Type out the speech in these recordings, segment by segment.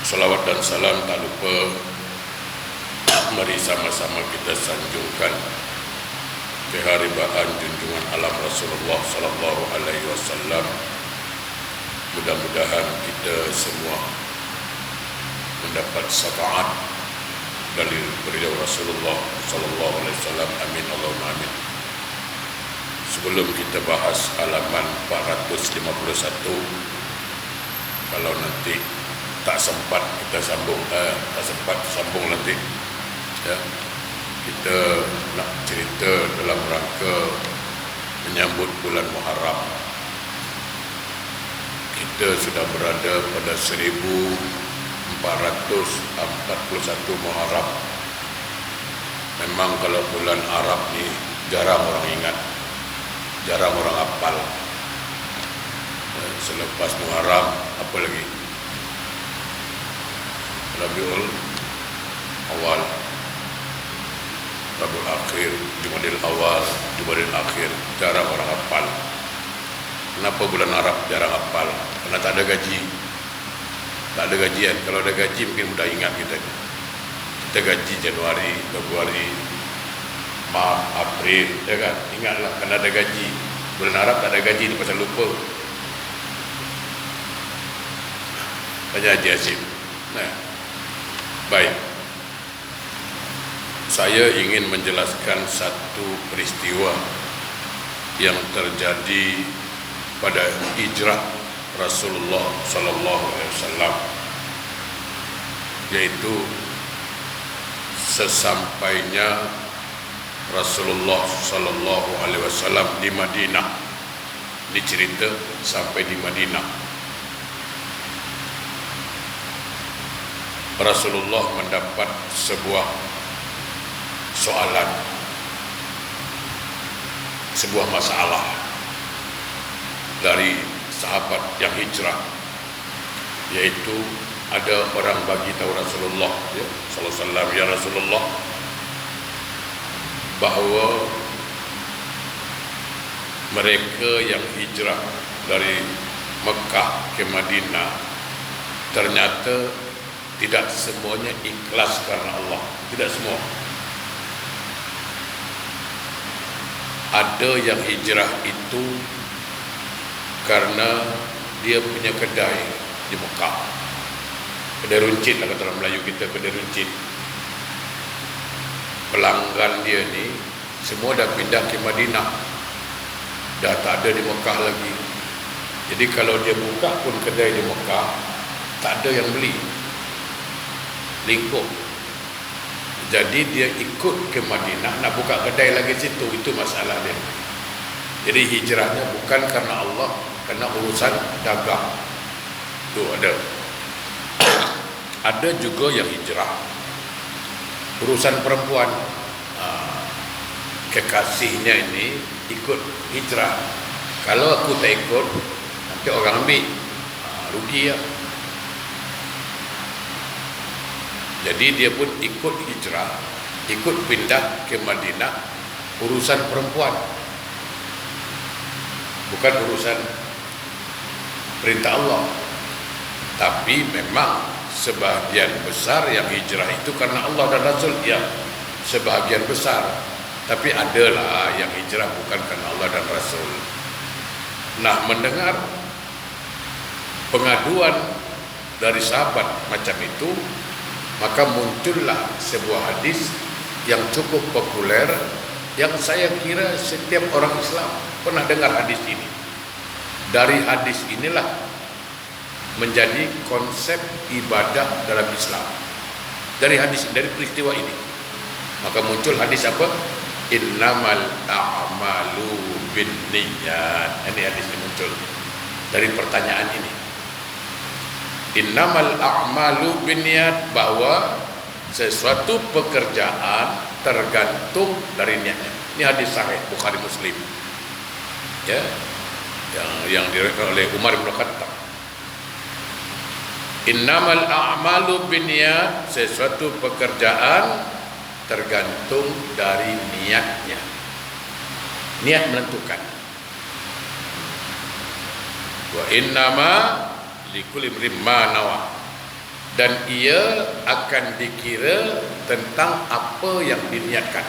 Salawat dan salam tak lupa mari sama-sama kita sanjungkan keharibaan junjungan alam Rasulullah sallallahu alaihi wasallam. Mudah-mudahan kita semua mendapat syafaat dari beliau Rasulullah sallallahu alaihi wasallam. Amin Allahumma amin. Sebelum kita bahas halaman 451, kalau nanti tak sempat kita sambung, nanti ya, kita nak cerita dalam rangka menyambut bulan Muharram. Kita sudah berada pada 1441 Muharram. Memang kalau bulan Arab ni jarang orang ingat, jarang orang hafal. Selepas Muharram apa lagi? Rabiul Awal, Rabiul Akhir, Jumadil Awal, Jumadil Akhir, jarang orang hafal. Kenapa bulan Arab jarang hafal? Karena tak ada gaji. Tak ada gajian. Kalau ada gaji mungkin mudah ingat kita. Kita gaji Januari, Februari, Maret, April, ya kan? Ingatlah karena ada gaji. Bulan Arab tak ada gaji, ni pasal lupa. Tanya Haji Hashim. Nah, baik. Saya ingin menjelaskan satu peristiwa yang terjadi pada hijrah Rasulullah sallallahu alaihi wasallam, yaitu sesampainya Rasulullah sallallahu alaihi wasallam di Madinah. Ini cerita sampai di Madinah. Rasulullah mendapat sebuah soalan, sebuah masalah dari sahabat yang hijrah, yaitu ada orang bagi tahu Rasulullah ya, sallallahu alaihi wasallam, ya Rasulullah, bahawa mereka yang hijrah dari Mekah ke Madinah ternyata tidak semuanya ikhlas karena Allah. Tidak semua. Ada yang hijrah itu karena dia punya kedai di Mekah. Kedai runcit lah kata orang Melayu kita, kedai runcit. Pelanggan dia ni semua dah pindah ke Madinah. Dah tak ada di Mekah lagi. Jadi kalau dia buka pun kedai di Mekah, tak ada yang beli. Lingkup. Jadi dia ikut ke Madinah nak buka kedai lagi situ. Itu masalah dia. Jadi hijrahnya bukan karena Allah, karena urusan dagang. Itu ada. Ada juga yang hijrah urusan perempuan. Kekasihnya ini ikut hijrah. Kalau aku tak ikut, nanti orang ambil, rugi ya. Jadi dia pun ikut hijrah, ikut pindah ke Madinah, urusan perempuan, bukan urusan perintah Allah. Tapi memang sebahagian besar yang hijrah itu karena Allah dan Rasul, ya, sebahagian besar. Tapi adalah yang hijrah bukan karena Allah dan Rasul. Nah, mendengar pengaduan dari sahabat macam itu, maka muncullah sebuah hadis yang cukup populer, yang saya kira setiap orang Islam pernah dengar hadis ini. Dari hadis inilah menjadi konsep ibadah dalam Islam. Dari hadis, dari peristiwa ini, maka muncul hadis apa? Innamal a'malu binniyat. Ini hadis yang muncul dari pertanyaan ini. Innamal a'malu binniyat, bahwa sesuatu pekerjaan tergantung dari niatnya. Ini hadis sahih Bukhari Muslim. Ya. Yang diriwayatkan oleh Umar bin Khattab. Innamal a'malu binniyat, sesuatu pekerjaan tergantung dari niatnya. Niat menentukan. Wa innama likulli imrin ma nawa. dan ia akan dikira tentang apa yang diniatkan.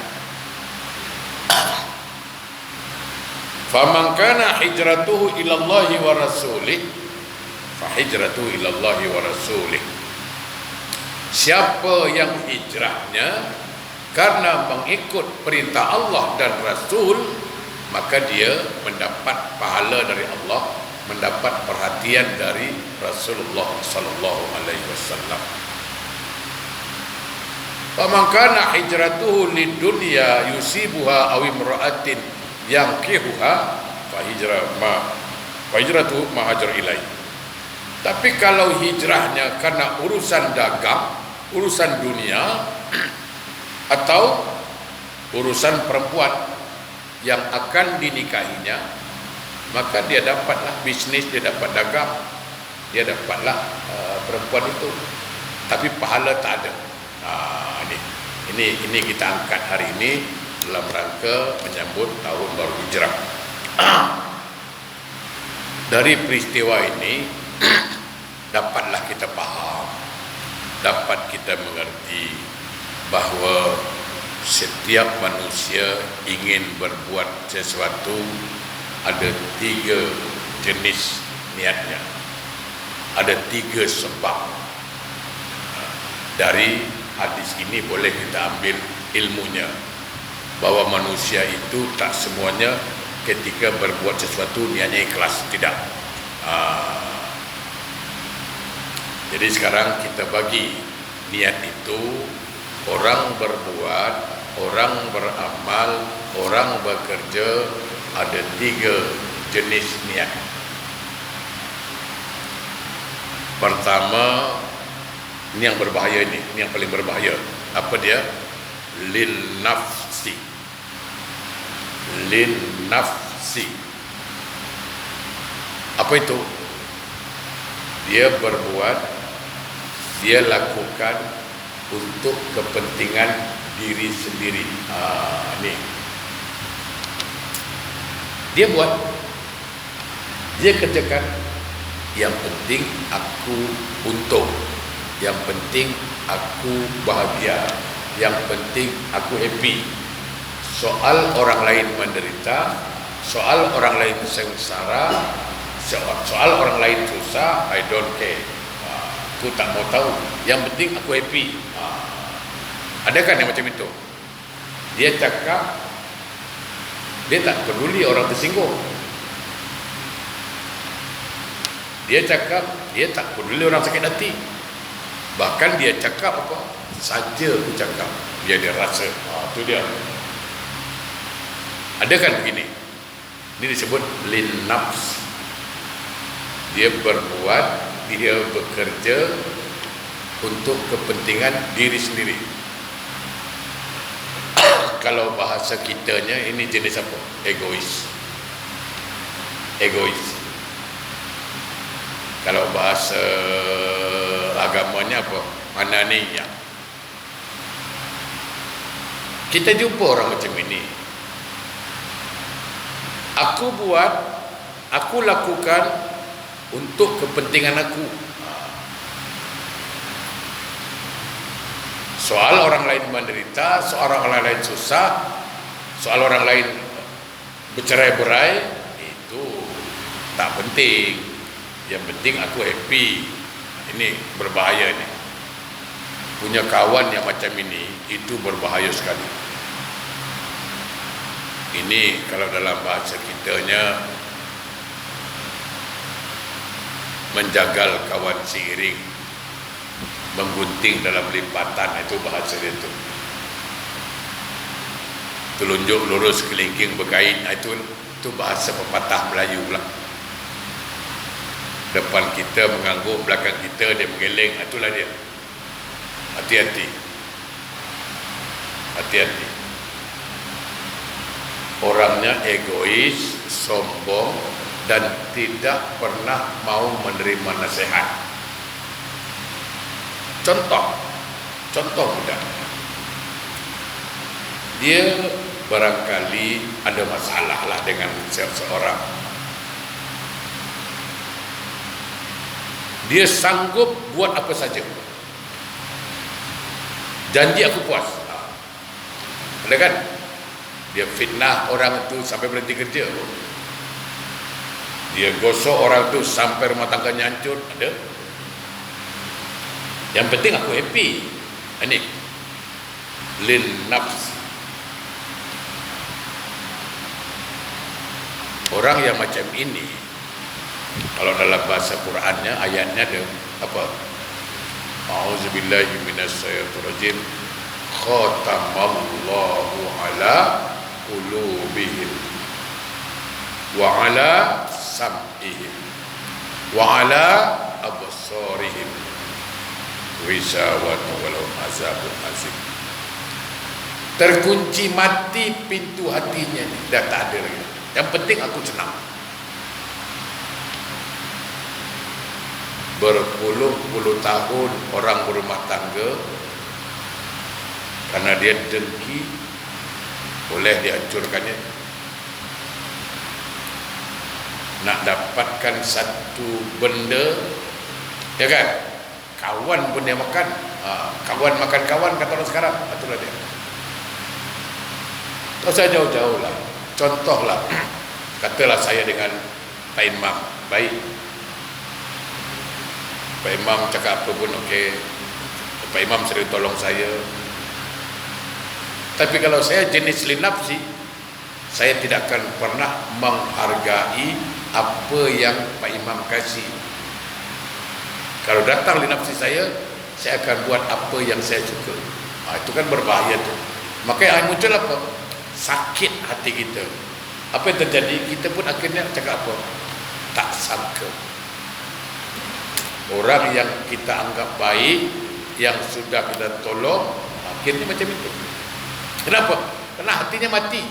Faman kana hijratuhu ila Allah wa rasulih fa hijratuhu ila Allah wa rasulih. Siapa yang hijrahnya karena mengikut perintah Allah dan Rasul, maka dia mendapat pahala dari Allah, mendapat perhatian dari Rasulullah sallallahu alaihi wasallam. Faman kana hijratuhu lidunya yusibuha aw imra'atin yankihuha fa hijratuhu ma hajar ilai. Tapi kalau hijrahnya karena urusan dagang, urusan dunia, atau urusan perempuan yang akan dinikahinya, maka dia dapatlah bisnis, dia dapat dagang, dia dapatlah perempuan itu, tapi pahala tak ada. Ini kita angkat hari ini dalam rangka menyambut tahun baru hijrah. Dari peristiwa ini dapatlah kita faham, dapat kita mengerti bahawa setiap manusia ingin berbuat sesuatu, ada 3 jenis niatnya, ada 3 sebab. Dari hadis ini boleh kita ambil ilmunya bahawa manusia itu tak semuanya ketika berbuat sesuatu niatnya ikhlas, tidak. Jadi sekarang kita bagi niat itu, orang berbuat, orang beramal, orang bekerja, ada 3 jenis niat. Pertama, ini yang berbahaya, ini yang paling berbahaya. Apa dia? Lin nafsi. Lin nafsi. Apa itu? Dia berbuat, dia lakukan untuk kepentingan diri sendiri. Ni dia buat, dia kerjakan, yang penting aku untung, yang penting aku bahagia, yang penting aku happy. Soal orang lain menderita, soal orang lain sengsara, soal orang lain susah, I don't care. Aku tak mau tahu, yang penting aku happy. Ada kan yang macam itu? Dia cakap, dia tak peduli orang tersinggung. Dia cakap, dia tak peduli orang sakit hati. Bahkan dia cakap apa saja aku cakap, dia rasa. Itu dia. Ada kan begini? Ini disebut lin nafs. Dia berbuat, dia bekerja untuk kepentingan diri sendiri. Kalau bahasa kitanya, ini jenis apa? Egois. Egois. Kalau bahasa agamanya apa? Ananiyah. Kita jumpa orang macam ini. Aku buat, aku lakukan untuk kepentingan aku. Soal orang lain menderita, soal orang lain susah, soal orang lain bercerai-berai, itu tak penting. Yang penting aku happy. Ini berbahaya ni. Punya kawan yang macam ini, itu berbahaya sekali. Ini kalau dalam bahasa kitanya, menjagal kawan seiring, menggunting dalam lipatan, itu bahasa dia tu. Telunjuk lurus kelingking berkait, itu bahasa pepatah Melayu lah. Depan kita mengangguk, belakang kita dia menggeleng, itulah dia. Hati-hati. Hati-hati. Orangnya egois, sombong, dan tidak pernah mau menerima nasihat. Contoh mudah. Dia barangkali ada masalah lah dengan seseorang. Dia sanggup buat apa saja janji aku puas. Ada kan? Dia fitnah orang tu sampai berhenti kerja. Dia gosok orang tu sampai rumah tangganya hancur. Ada. Yang penting aku happy. Ini lin nafs. Orang yang macam ini, kalau dalam bahasa Qurannya ayatnya ada apa? A'udzubillahi minasyaitonirrajim. Khatamallahu ala qulubihim wa ala sam'ihim wa ala absarihim ghishawatun wa lahum azabun azim. Terkunci mati pintu hatinya ni, dah tak ada lagi. Yang penting aku senang. Berpuluh-puluh tahun orang berumah tangga, karena dia dengki boleh dihancurkannya. Nak dapatkan satu benda, ya kan, kawan pun dia makan, kawan makan kawan kata orang sekarang. Itulah dia. Tak usah jauh-jauh lah. Contohlah, katalah saya dengan Pak Imam baik, Pak Imam cakap apa pun okey, Pak Imam sering tolong saya. Tapi kalau saya jenis linafsi, saya tidak akan pernah menghargai apa yang Pak Imam kasih. Kalau datang linafsi saya akan buat apa yang saya suka. Itu kan berbahaya tu. Makanya muncul apa? Sakit hati kita. Apa yang terjadi? Kita pun akhirnya cakap apa? Tak sangka. Orang yang kita anggap baik, yang sudah kita tolong, akhirnya macam itu. Kenapa? Karena hatinya mati.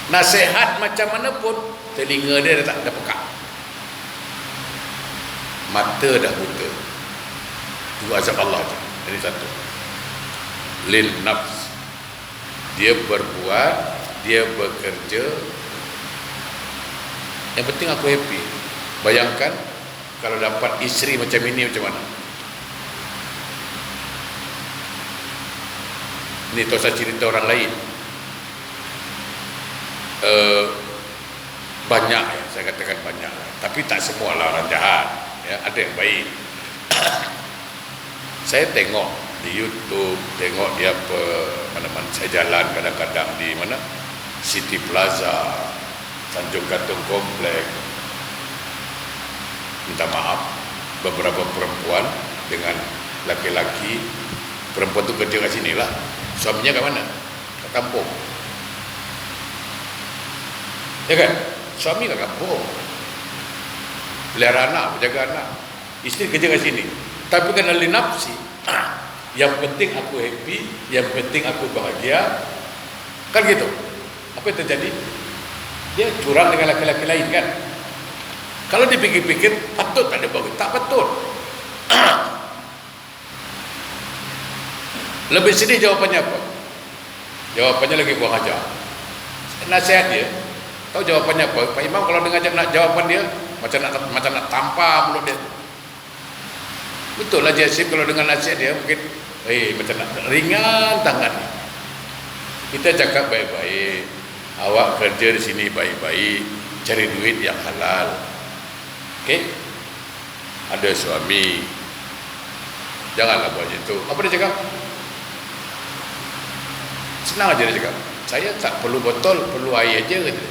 Nasihat macam mana pun, telinga dia dah tak ada pekak, mata dah buta. Itu azab Allah je. Ini satu. Lin nafs. Dia berbuat, dia bekerja, yang penting aku happy. Bayangkan kalau dapat isteri macam ini, macam mana? Ini tak usah cerita orang lain. Banyak ya, saya katakan banyak, tapi tak semualah orang jahat ya, ada yang baik. Saya tengok di YouTube, tengok dia apa, mana-mana saya jalan kadang-kadang di mana, City Plaza, Tanjung Katong Komplek, minta maaf, beberapa perempuan dengan laki-laki. Perempuan tu kerja kat sini lah, suaminya kat mana? Kat kampung. Ya kan? Suami kat kampung, pelihara anak, berjaga anak. Isteri kerja kat sini. Tapi kerana linafsi, yang penting aku happy, yang penting aku bahagia. Kan gitu. Apa yang terjadi? Dia curang dengan laki-laki lain kan? Kalau dipikir-pikir, patut tak ada bagus? Tak patut. Lebih sedih jawapannya apa? Jawapannya lagi kurang ajar. Nasihat dia, tahu jawapannya apa? Pak Imam kalau dengar jawapan dia, macam nak tampar mulut dia. Betul lah Jasib, kalau dengan nasihat dia mungkin macam nak ringan tangan. Kita cakap baik-baik, awak kerja di sini baik-baik, cari duit yang halal. Okey? Ada suami, janganlah buat itu. Apa dia cakap? Senang aja dia cakap, saya tak perlu botol, perlu air aja kata.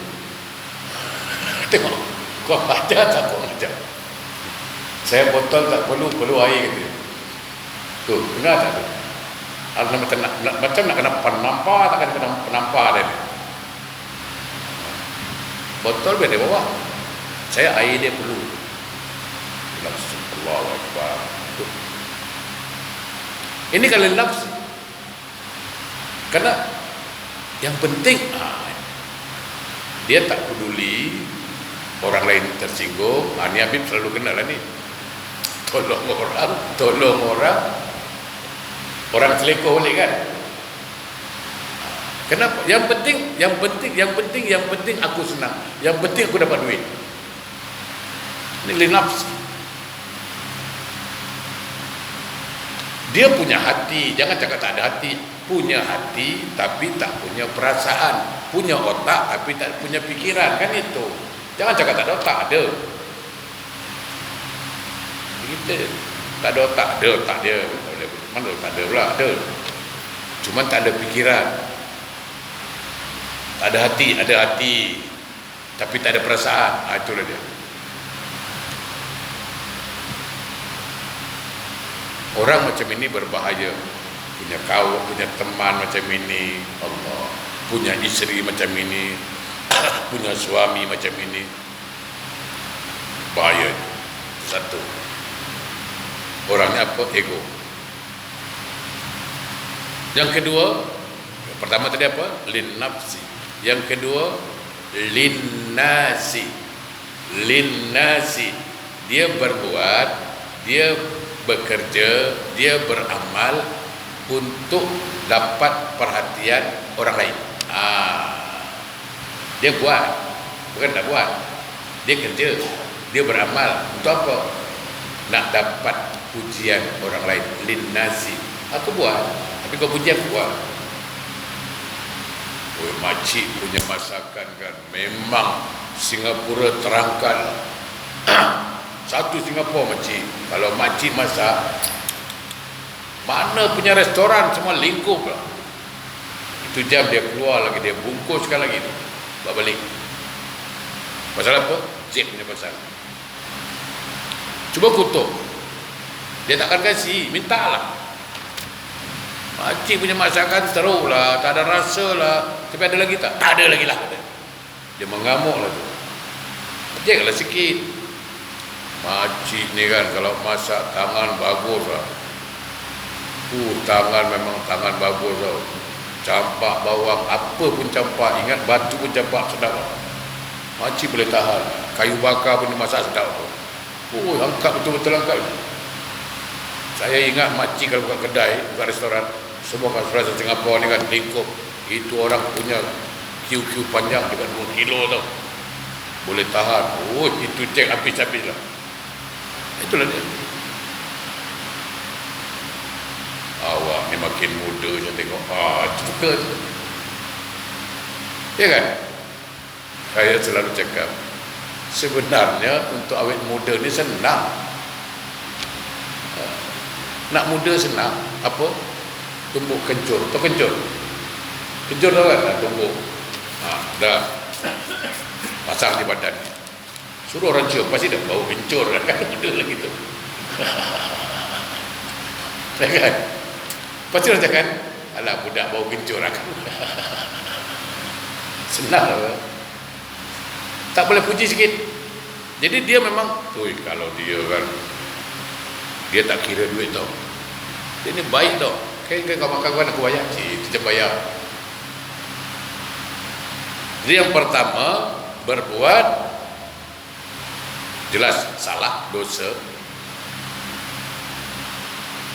Tengok, kau ajar tak kau ajar. Saya botol tak perlu air kata. Tu, dengar tak tu? Macam nak kena penampar, takkan kena penampar dia. Botol dia di bawah, saya air dia perlu. Allahu Akbar. Ini kalau nafsu. Karena yang penting dia tak peduli orang lain tersinggung. Ni Habib selalu kenal lah ni, tolong orang selekor boleh kan. Kenapa? Yang penting aku senang, yang penting aku dapat duit. Ini linafsi. Dia punya hati, jangan cakap tak ada hati. Punya hati tapi tak punya perasaan, punya otak tapi tak punya pikiran, kan itu. Jangan cakap tak ada otak, ada. Begitu. Tak ada otak, ada otak dia. Mana tak ada pula, ada. Cuma tak ada pikiran. Tak ada hati, ada hati. Tapi tak ada perasaan. Itulah dia. Orang macam ini berbahaya. Punya kawan, punya teman macam ini, Allah. Punya isteri macam ini, punya suami macam ini, bahaya. Satu. Orangnya apa? Ego. Yang kedua, yang pertama tadi apa? Lin nafsi. Yang kedua, lin nasi. Lin nasi. Dia berbuat, dia bekerja, dia beramal untuk dapat perhatian orang lain. Dia buat, bukan tak buat. Dia kerja, dia beramal untuk apa? Nak dapat pujian orang lain. Lin nasi. Aku buat, tapi kau puji aku buat. Oh, makcik punya masakan kan memang Singapura terangkan. Satu Singapura makcik. Kalau makcik masak, mana punya restoran semua lingkup lah. Itu jam dia keluar lagi, dia bungkuskan lagi tu, bawa balik. Pasal apa? Cik punya pasal. Cuba kutuk, dia takkan kasih, mintalah. Makcik punya masakan teruk lah, tak ada rasa lah. Tapi ada lagi tak? Tak ada lagi lah. Dia mengamuk lah tu. Cik lah sikit. Makcik ni kan kalau masak tangan bagus lah. Tangan memang tangan bagus tau. Campak bawang, apa pun campak. Ingat batu pun campak, sedap lah. Makcik boleh tahan. Kayu bakar pun dimasak sedap lah. Angkat betul-betul angkat. Saya ingat makcik kalau buka kedai, buka restoran, semua restoran Singapura ni kan lingkup. Itu orang punya QQ panjang dekat 2 kilo tau. Boleh tahan. Itu cek habis-habis lah. Itulah dia. Awak ni makin muda je tengok. Suka je. Ya kan? Saya selalu cakap, sebenarnya untuk awet muda ni senang. Nak muda senang. Apa? Tumbuk kencur. Tahu kencur? Kencur tau kan? Tumbuk. Dah. Pasang di badan. Suruh orang cium, pasti dah bau kencur kan? Muda lagi tu. Kan? Pasti orang cakap, alah budak bau kencur kan? Senang lah. Tak boleh puji sikit. Jadi dia memang, kalau dia kan, dia tak kira duit tau. Dia ni baik tau. Kayak kau makan kawan aku bayar, kita bayar. Jadi yang pertama, berbuat jelas salah, dosa.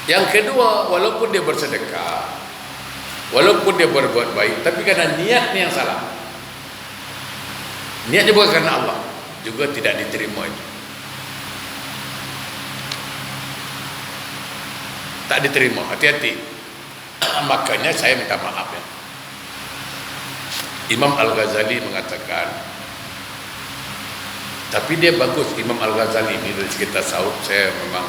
Yang kedua, walaupun dia bersedekah, walaupun dia berbuat baik, tapi kerana niatnya yang salah. Niatnya bukan kerana Allah, juga tidak diterima itu. Tak diterima, hati-hati. Makanya saya minta maaf ya. Imam Al-Ghazali mengatakan, tapi dia bagus. Imam Al-Ghazali ini dari sekitar Saud, saya memang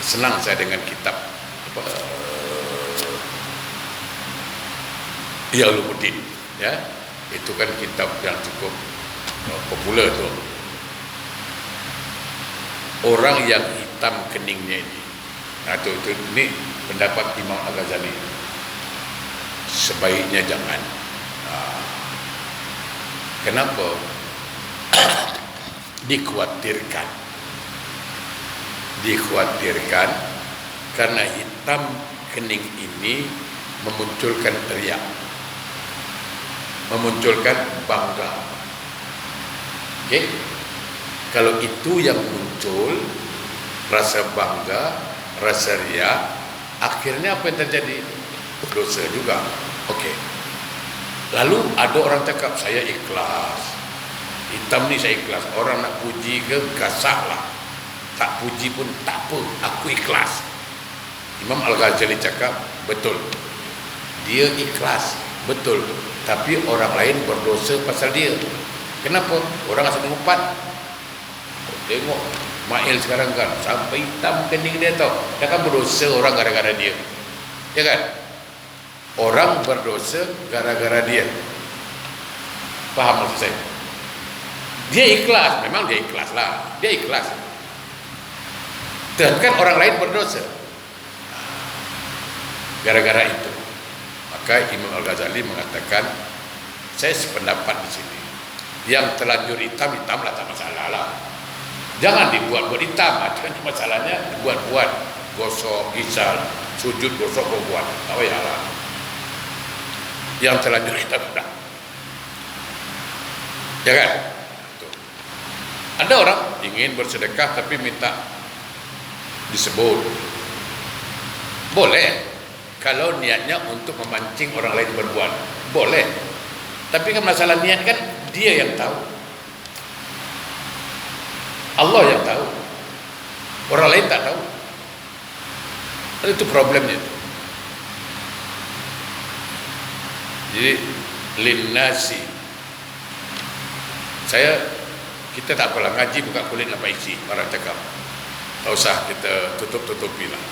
senang saya dengan kitab Iyaluddin, ya. Itu kan kitab yang cukup popular tu. Orang yang hitam keningnya ini, ini pendapat Imam Al-Ghazali. Sebaiknya jangan. Kenapa? Dikhawatirkan karena hitam kening ini memunculkan riak, memunculkan bangga. Okay? Kalau itu yang muncul, rasa bangga, rasa riak, akhirnya apa yang terjadi? Dosa juga. Okey. Lalu ada orang cakap, saya ikhlas. Hitam ni saya ikhlas. Orang nak puji ke, gasaklah. Tak puji pun tak apa, aku ikhlas. Imam Al-Ghazali cakap, betul. Dia ikhlas, betul. Tapi orang lain berdosa pasal dia. Kenapa? Orang asal mengumpat. Tengok Mail sekarang kan, sampai hitam kening dia tau. Dia kan berdosa orang gara-gara dia. Ya kan? Orang berdosa gara-gara dia. Faham maksud saya? Dia ikhlas, memang dia ikhlas lah. Dia ikhlas. Dan kan orang lain berdosa. Gara-gara itu, maka Imam Al-Ghazali mengatakan, saya sependapat di sini. Yang terlanjur hitam, hitam lah, tak masalah lah. Jangan dibuat-buat hitam. Masalahnya buat-buat, gosok, gisal, sujud, gosok, buat. Tak payahlah. Yang terlanjur hitam sudah. Ya kan? Tuh. Ada orang ingin bersedekah tapi minta disebut. Boleh. Kalau niatnya untuk memancing orang lain berbuat, boleh. Tapi kan masalah niat kan dia yang tahu. Allah yang tahu. Orang lain tak tahu. Itu problemnya itu. Jadi linnasi. Kita tak apalah ngaji buka kulit apa isi orang cakap. Tak usah kita tutup-tutupi lah.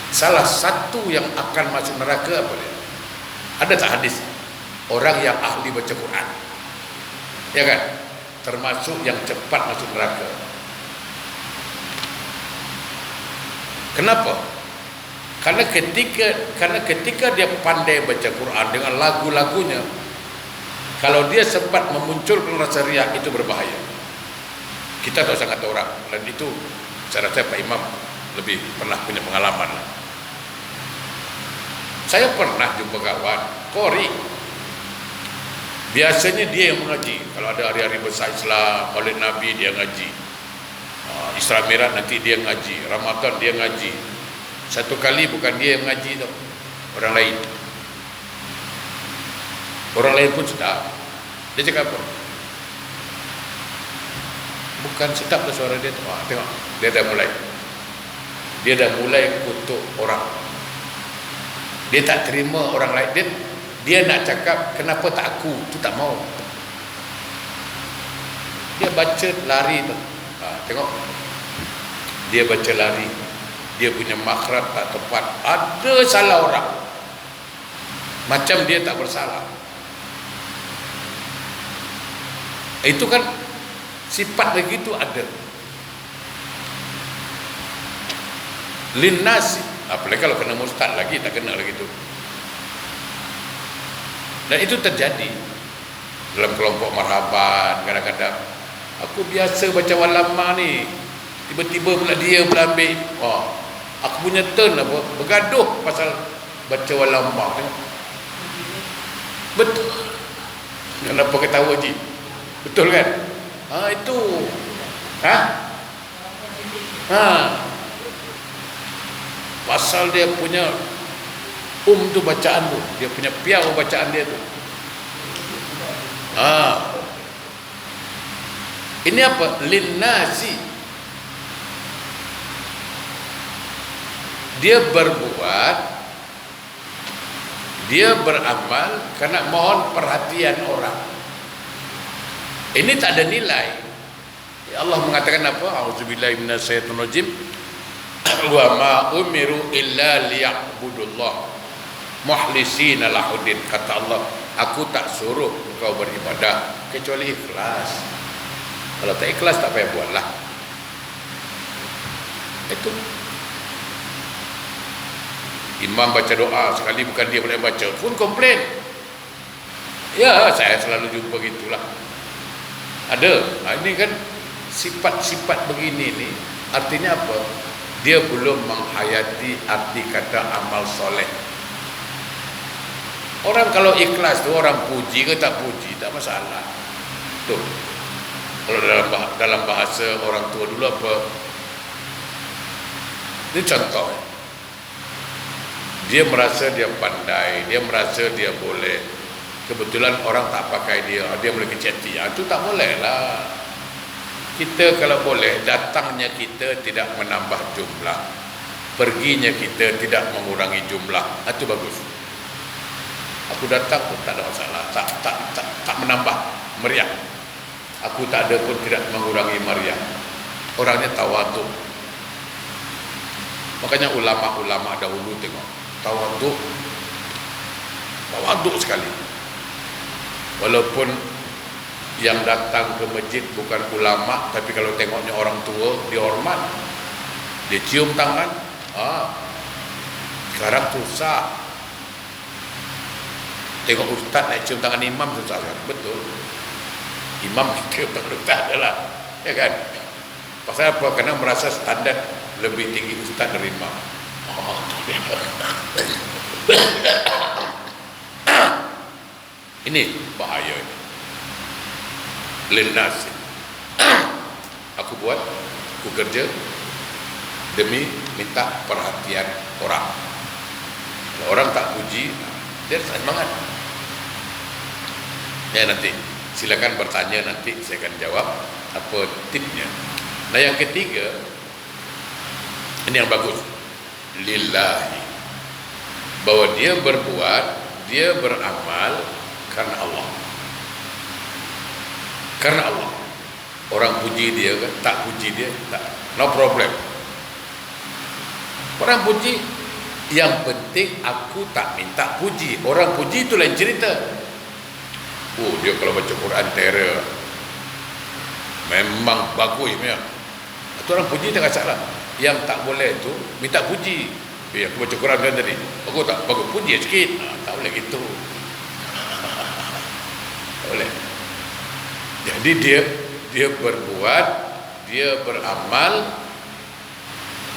Salah satu yang akan masuk neraka apa dia? Ada tak hadis? Orang yang ahli baca Quran. Ya kan? Termasuk yang cepat masuk neraka. Kenapa? Karena ketika dia pandai baca Quran dengan lagu-lagunya, kalau dia sempat memunculkan rasa riak, itu berbahaya. Kita tak usah kata orang. Dan itu saya rasa Pak Imam lebih pernah punya pengalaman. Saya pernah jumpa kawan Qori. Biasanya dia yang mengaji. Kalau ada hari-hari besar Islam, Maulid Nabi, dia ngaji. Isra Mi'raj nanti dia ngaji. Ramadan dia ngaji. Satu kali bukan dia yang ngaji tau, orang lain. Orang lain pun sedap. Dia cakap apa? Bukan sedap lah suara dia tu. Tengok, dia dah mulai kutuk orang. Dia tak terima orang lain. Dia nak cakap kenapa tak aku, tu tak mau. Dia baca lari tu. Tengok, dia baca lari, dia punya makhraj tak tepat, ada salah orang, macam dia tak bersalah. Itu kan sifat begitu ada. Linnasi, apalagi kalau kena mustad lagi, tak kena lagi tu. Dan itu terjadi dalam kelompok marhaban. Kadang-kadang aku biasa baca walama ni, tiba-tiba pula dia pula ambil, aku punya turn apa, bergaduh pasal baca walama. Betul. Kenapa ketawa Ji? Betul kan? Itu pasal dia punya tu bacaan tu, dia punya piau bacaan dia tu. Ini apa? Linnasi. Dia berbuat, dia beramal kerana mohon perhatian orang. Ini tak ada nilai. Allah mengatakan apa? A'udzubillahi minasyaitonirrajim. Wa ma umiru illa liya'budullah mukhlisina lahuddin. Kata Allah, aku tak suruh engkau beribadah kecuali ikhlas. Kalau tak ikhlas tak payah buatlah. Itu imam baca doa sekali bukan dia boleh baca pun komplain. Ya, saya selalu jumpa gitulah. Ada. Ini kan sifat-sifat begini ni artinya apa? Dia belum menghayati arti kata amal soleh. Orang kalau ikhlas tu, orang puji ke tak puji tak masalah. Tuh. Kalau dalam bahasa orang tua dulu apa? Ini contoh. Dia merasa dia pandai, dia merasa dia boleh. Kebetulan orang tak pakai dia boleh keceti. Itu tak boleh lah. Kita kalau boleh, datangnya kita tidak menambah jumlah. perginya kita tidak mengurangi jumlah, itu bagus. Aku datang pun tak ada masalah, tak menambah meriah. Aku tak ada pun tidak mengurangi meriah. Orangnya tawaduk. Makanya ulama-ulama dahulu tengok tawaduk sekali. Walaupun yang datang ke masjid bukan ulama, tapi kalau tengoknya orang tua, dia hormat, dia cium tangan. Sekarang susah. Tengok ustaz naik cium tangan imam susah kan? Betul. Imam cium tangan ustaz adalah, ya kan? Pasal apa? Karena merasa standar lebih tinggi ustaz dari imam. Ini bahaya ini. Linnas. Aku buat, aku kerja demi minta perhatian orang. Kalau orang tak puji, dia tak semangat. Ya, nanti silakan bertanya, nanti saya akan jawab apa tipsnya. Nah, yang ketiga, ini yang bagus, lillahi, bahwa dia berbuat, dia beramal karena Allah. Karena Allah. Orang puji dia kan, tak puji dia, tak, no problem. Orang puji, yang penting aku tak minta puji. Orang puji itu lain cerita. Dia kalau baca Quran terror, memang bagus memang. Itu orang puji tak salah. Yang tak boleh itu minta puji. Aku baca Quran kan tadi, aku tak bagus, puji sikit. Tak boleh gitu. Tak boleh. Jadi dia berbuat, dia beramal,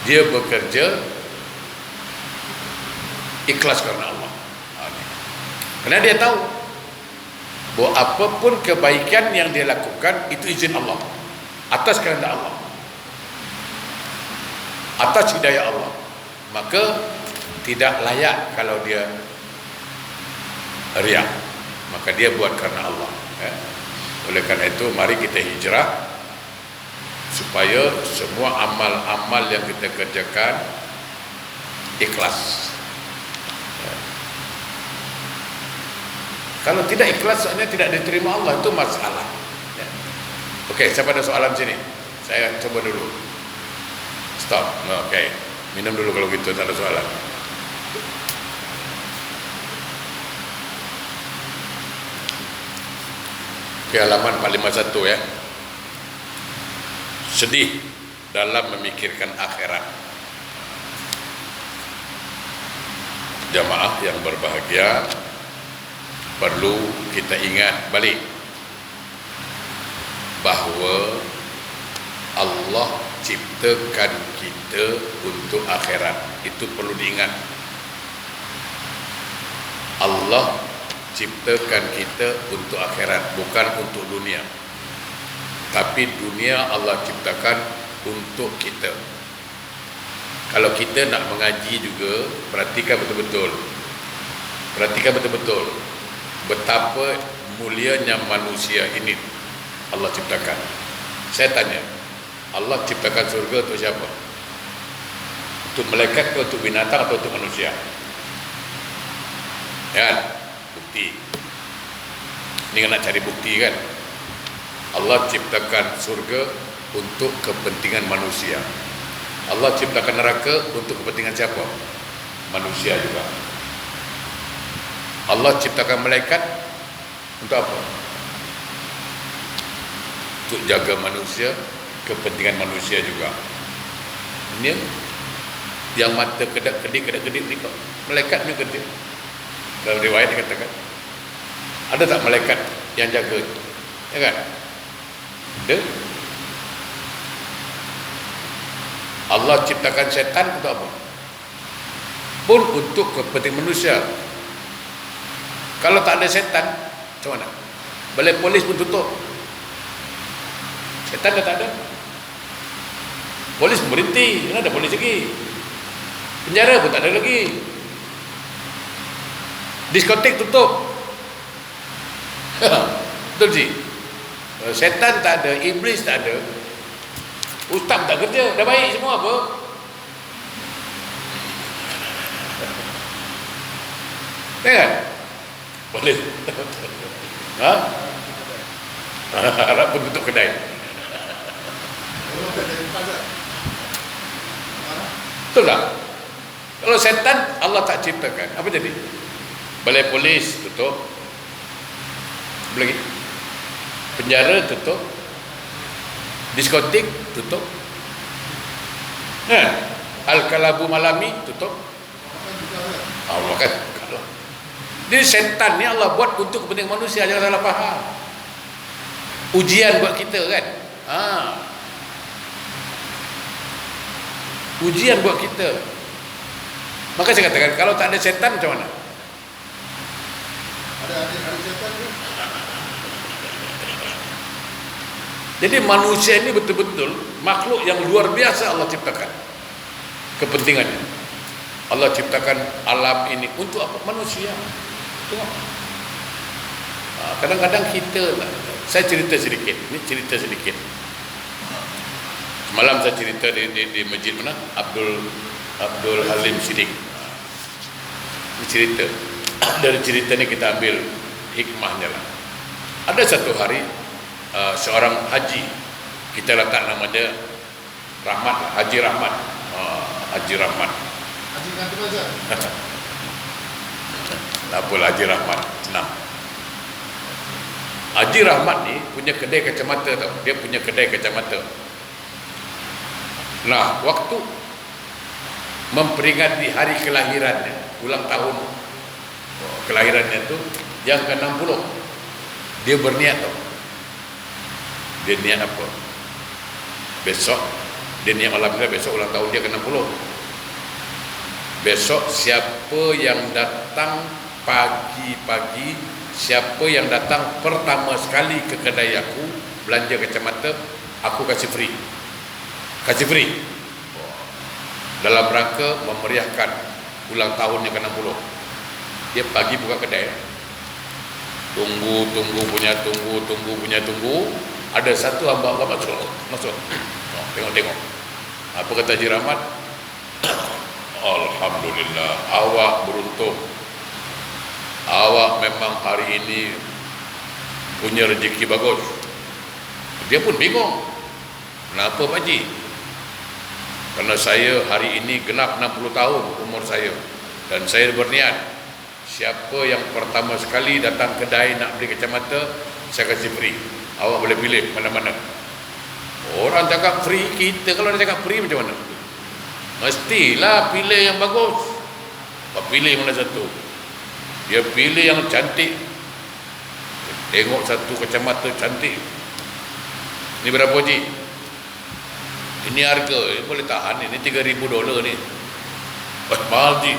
dia bekerja ikhlas karena Allah. Karena dia tahu bahwa apapun kebaikan yang dia lakukan itu izin Allah, atas kehendak Allah, atas hidayah Allah. Maka tidak layak kalau dia riak. Maka dia buat karena Allah. Oleh karena itu, mari kita hijrah supaya semua amal-amal yang kita kerjakan ikhlas. Kalau tidak ikhlas, soalnya tidak diterima Allah, itu masalah. Okey, siapa ada soalan sini? Saya coba dulu. Stop. Okey, minum dulu kalau gitu, tak ada soalan. Okey, halaman 451 ya. Sedih dalam memikirkan akhirat. Jamaah yang berbahagia, perlu kita ingat balik bahawa Allah ciptakan kita untuk akhirat. Itu perlu diingat. Allah ciptakan kita untuk akhirat, bukan untuk dunia. Tapi dunia Allah ciptakan untuk kita. Kalau kita nak mengaji juga, perhatikan betul-betul. Perhatikan betul-betul betapa mulianya manusia ini Allah ciptakan. Saya tanya, Allah ciptakan surga untuk siapa? Untuk malaikat ke untuk binatang atau untuk manusia? Ya, bukti. Ini nak cari bukti kan? Allah ciptakan surga untuk kepentingan manusia. Allah ciptakan neraka untuk kepentingan siapa? Manusia juga. Allah ciptakan malaikat untuk apa? Untuk jaga manusia, kepentingan manusia juga. Ini yang mata kedip-kedip ni kok malaikatnya kedip. Dalam riwayat dikatakan, ada tak malaikat yang jaga? Ya kan? Ada. Allah ciptakan syaitan untuk apa? Pun untuk kepentingan manusia. Kalau tak ada setan, macam mana? Balai polis pun tutup. Setan dah tak ada. Polis berhenti, mana ada polis lagi? Penjara pun tak ada lagi. Diskotek tutup. Betul sih. Setan tak ada, iblis tak ada, ustaz tak kerja, dah baik semua apa? Kan? Boleh. Ha? Harap pun tutup kedai. Betul tak? Kalau setan Allah tak ciptakan, apa jadi? Balai polis tutup. Apa lagi? Penjara tutup. Diskotik tutup. Al-Kalabu Malami tutup. Allah kan. Jadi setan ni Allah buat untuk kepentingan manusia, jangan salah faham. Ujian buat kita kan. Ujian buat kita. Maka saya katakan, kalau tak ada setan macam mana? Ada setan tu. Jadi manusia ini betul-betul makhluk yang luar biasa Allah ciptakan. Kepentingannya Allah ciptakan alam ini untuk apa? Manusia. Tengok. Kadang-kadang kita, saya cerita sedikit. Ini cerita sedikit. Semalam saya cerita di masjid mana? Abdul Halim Siddiq. Ini cerita. Dari cerita ni kita ambil hikmahnya lah. Ada satu hari seorang haji, kita letak nama dia Rahmat, Haji Rahmat. Haji Rahmat. Haji kata saja. Tak apalah, Haji Rahmat, senang. Haji Rahmat ni punya kedai kacamata tau. Dia punya kedai kacamata. Nah, waktu memperingati hari kelahirannya, ulang tahun kelahirannya tu yang ke-60, dia berniat tau. Dia niat apa? Besok dia niat alhamdulillah besok ulang tahun dia ke-60. Besok siapa yang datang pagi-pagi, siapa yang datang pertama sekali ke kedai aku belanja kacamata, aku kasih free. Kasih free. Dalam rangka memeriahkan ulang tahun yang ke-60. Dia pagi buka kedai. Tunggu punya. Ada satu hamba Allah masuk. Tengok. Apa kata Haji Rahmat? Alhamdulillah, awak beruntung. Awak memang hari ini punya rezeki bagus. Dia pun bingung. Kenapa Pak Haji? Karena saya hari ini genap 60 tahun umur saya. Dan saya berniat, siapa yang pertama sekali datang kedai nak beli kacamata, saya kasih free. Awak boleh pilih mana-mana. Orang cakap free, kita kalau dia cakap free macam mana? Mestilah pilih yang bagus. Awak pilih mana satu? Dia pilih yang cantik. Tengok satu kacamata cantik. Ini berapa Haji? Ini harga, ini boleh tahan, ini $3,000 ni. Mahal Haji.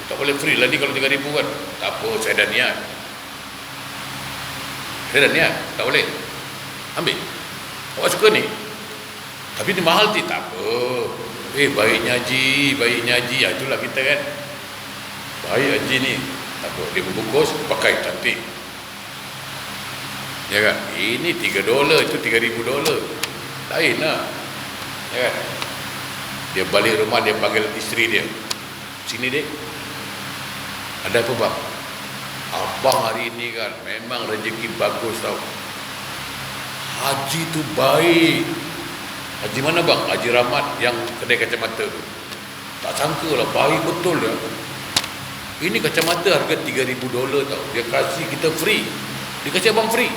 Tak boleh free lah ni kalau 3,000 kan. Tak apa, saya dah niat. Tak boleh. Ambil. Awak suka ni? Tapi ni mahal Haji. Tak apa. Baiknya Haji. Itulah kita kan. Baik Haji ni. Tak apa, dia membungkus, pakai cantik. Ya kan? Ini $3, itu $3,000. Lain lah. Ya kan? Dia balik rumah, dia panggil isteri dia. Sini dek. Ada apa bang? Abang hari ini kan memang rezeki bagus tau. Haji tu baik. Haji mana bang? Haji Rahmat yang kedai kacamata tu. Tak sangka lah, baik betul dia. Ini kacamata harga $3,000 tau. Dia kasih kita free. Dia kasih abang free.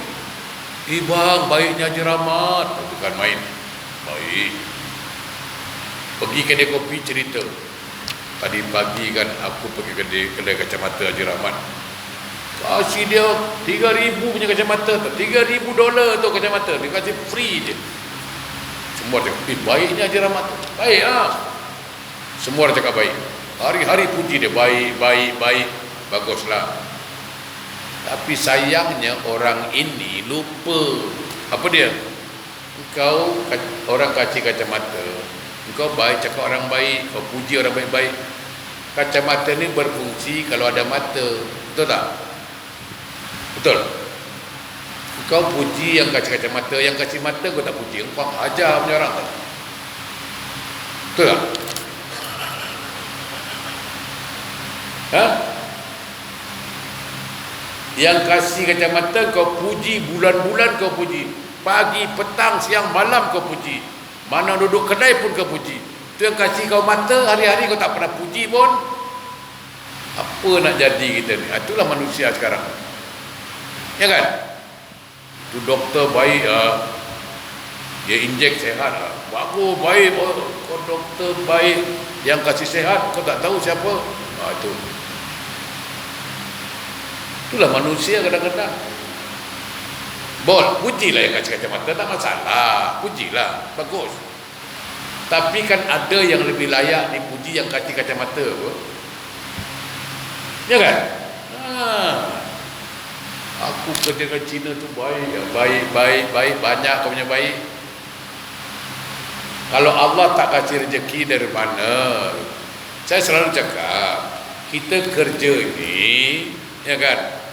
Bang, baiknya Haji Rahmat. Bukan main. Baik. Pergi kedai kopi cerita. Tadi pagi kan aku pergi kedai kacamata Haji Rahmat. Kasih dia $3,000 punya kacamata tu. $3,000 tu kacamata. Dia kasih free je. Semua cakap, baiknya Haji Rahmat tu. Baik lah. Semua orang cakap baik. Hari-hari puji dia, baik. Baguslah. Tapi sayangnya orang ini lupa. Apa dia? Engkau orang kasih kacamata, engkau baik, cakap orang baik, kau puji orang baik-baik. Kacamata ni berfungsi kalau ada mata. Betul tak? Betul. Engkau puji yang kasih kacamata, yang kasih mata kau tak puji. Engkau ajar punya orang tak? Betul tak? Yang kasih kacamata kau puji, bulan-bulan kau puji, pagi, petang, siang, malam kau puji, mana duduk kedai pun kau puji. Itu yang kasih kau mata, hari-hari kau tak pernah puji pun. Apa nak jadi kita ni? Itulah manusia sekarang, ya kan? Tu doktor baik, dia injek sehat, bagus, baik. Kau doktor baik, yang kasih sehat kau tak tahu siapa. Itulah manusia kadang-kadang. Pujilah yang kasih kacamata, tak masalah, pujilah, bagus. Tapi kan ada yang lebih layak dipuji yang kasih kacamata apa? Ya kan? Aku kerja kat Cina tu baik, banyak kau punya baik. Kalau Allah tak kasih rezeki dari mana? Saya selalu cakap, kita kerja ini, ya kan,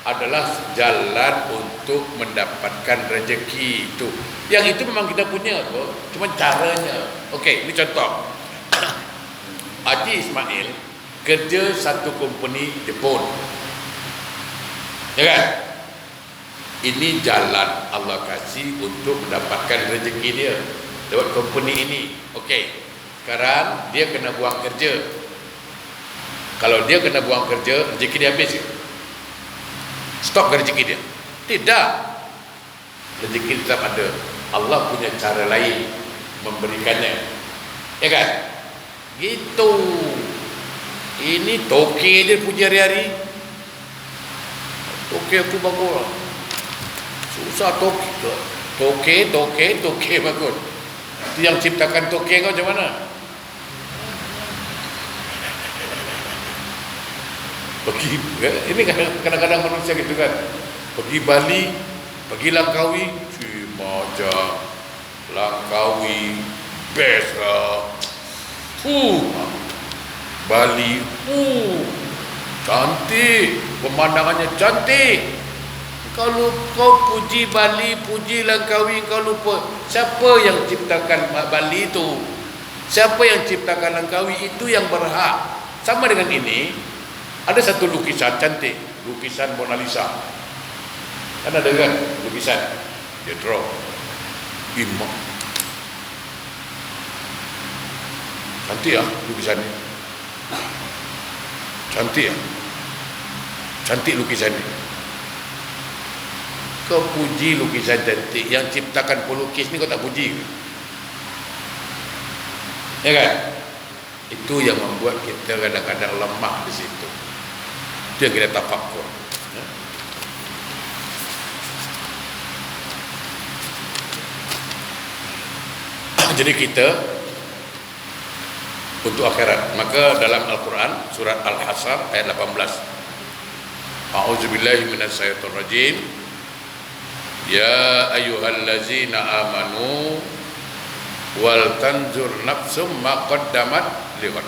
adalah jalan untuk mendapatkan rezeki itu. Yang itu memang kita punya kok, cuma caranya. Okey, ini contoh. Haji Ismail kerja satu company Jepun, ya kan? Ini jalan Allah kasih untuk mendapatkan rezeki dia lewat company ini. Okey, sekarang dia kena buang kerja. Kalau dia kena buang kerja, rezeki dia habis ke? Stop ke rezeki dia? Tidak. Rezeki tetap ada. Allah punya cara lain memberikannya, ya kan? Gitu. Ini toke dia puji hari-hari. Toke aku bagus. Susah toke bagus. Itu yang ciptakan toke kau macam mana? Ini kadang-kadang manusia gitu kan, pergi Bali, pergi Langkawi, macam Langkawi best lah. Bali, cantik, pemandangannya cantik. Kalau kau puji Bali, puji Langkawi, kau lupa siapa yang ciptakan Bali itu, siapa yang ciptakan Langkawi itu yang berhak. Sama dengan ini, ada satu lukisan cantik, lukisan Mona Lisa. Kan ada kan lukisan, dia draw. Imam. Cantik ya lukisan ini. Cantik ya. Cantik lukisan ini. Kau puji lukisan cantik, yang ciptakan pelukis ni kau tak puji ke? Ya kan? Itu yang membuat kita kadang-kadang lemah di situ. Itu yang kita tafakkur. Jadi kita untuk akhirat, maka dalam Al-Quran surat Al-Hasr ayat 18, A'udzubillahi minasyaitonir rajim. Ya ayyuhallazina amanu wal tanzur nafsum ma qaddamat lighad.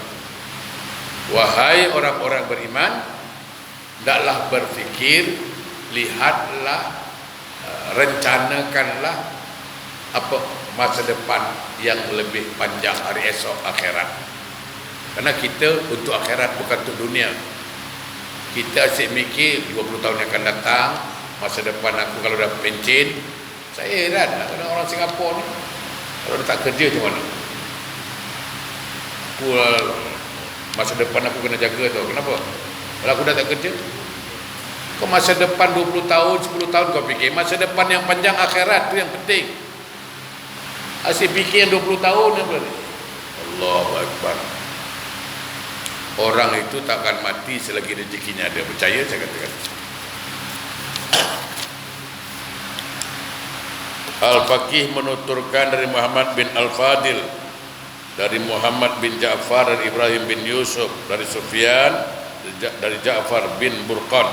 Wahai orang-orang beriman, hendaklah berfikir, lihatlah, rencanakanlah apa masa depan yang lebih panjang hari esok akhirat. Karena kita untuk akhirat bukan untuk dunia. Kita asyik mikir 20 tahun yang akan datang, masa depan aku kalau dah pencen. Saya heran lah orang Singapura ni, kalau dia tak kerja macam mana? Aku masa depan aku kena jaga tau. Kenapa? Kalau aku dah tak kerja, kau masa depan 20 tahun, 10 tahun kau fikir. Masa depan yang panjang akhirat tu yang penting. Asyik fikir yang 20 tahun yang boleh. Allahu Akbar. Orang itu takkan mati selagi rezekinya ada. Percaya saya katakan. Al-Faqih menuturkan dari Muhammad bin Al-Fadil, dari Muhammad bin Ja'far, dari Ibrahim bin Yusuf, dari Sufyan, dari Ja'far bin Burqan,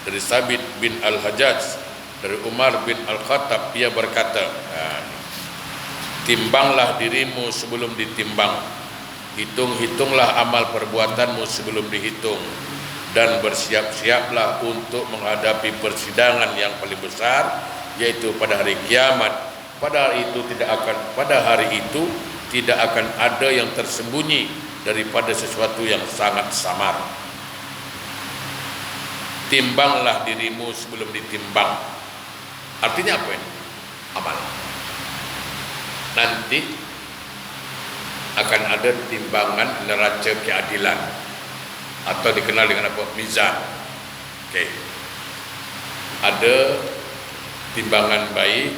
dari Sabit bin Al-Hajjaj, dari Umar bin Al-Khattab, ia berkata, timbanglah dirimu sebelum ditimbang, hitung-hitunglah amal perbuatanmu sebelum dihitung, dan bersiap-siaplah untuk menghadapi persidangan yang paling besar, yaitu pada hari kiamat. Pada hari itu tidak akan ada yang tersembunyi daripada sesuatu yang sangat samar. Timbanglah dirimu sebelum ditimbang. Artinya apa ini? Amal. Nanti akan ada timbangan neraca keadilan, atau dikenal dengan apa? Mizan. Okey. Ada timbangan baik,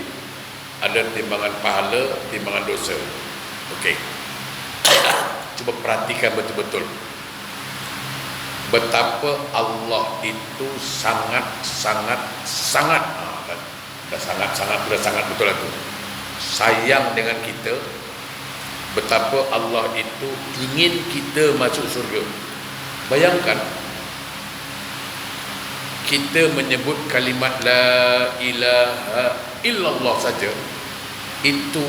ada timbangan pahala, timbangan dosa. Okey. Cuba perhatikan betul-betul betapa Allah itu sangat betul itu sayang dengan kita, betapa Allah itu ingin kita masuk surga. Bayangkan kita menyebut kalimat la ilaha illallah saja, itu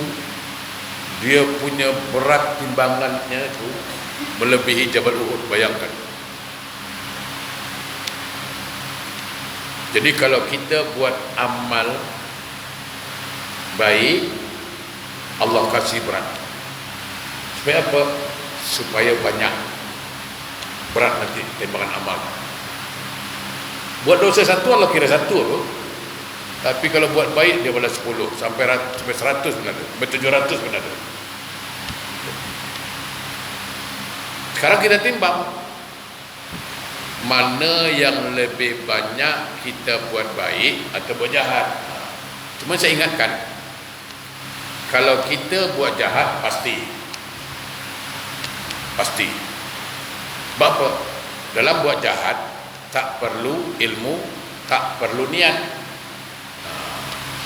dia punya berat timbangannya itu melebihi Jabal Uhud. Bayangkan. Jadi kalau kita buat amal baik, Allah kasih berat. Supaya apa? Supaya banyak berat nanti timbangan amal. Buat dosa satu, Allah kira satu tu. Tapi kalau buat baik, dia balas 10 sampai 100 pun ada, sampai 700 pun ada. Sekarang kita timbang mana yang lebih banyak kita buat baik atau buat jahat. Cuma saya ingatkan, kalau kita buat jahat, pasti sebab apa? Dalam buat jahat tak perlu ilmu, tak perlu niat.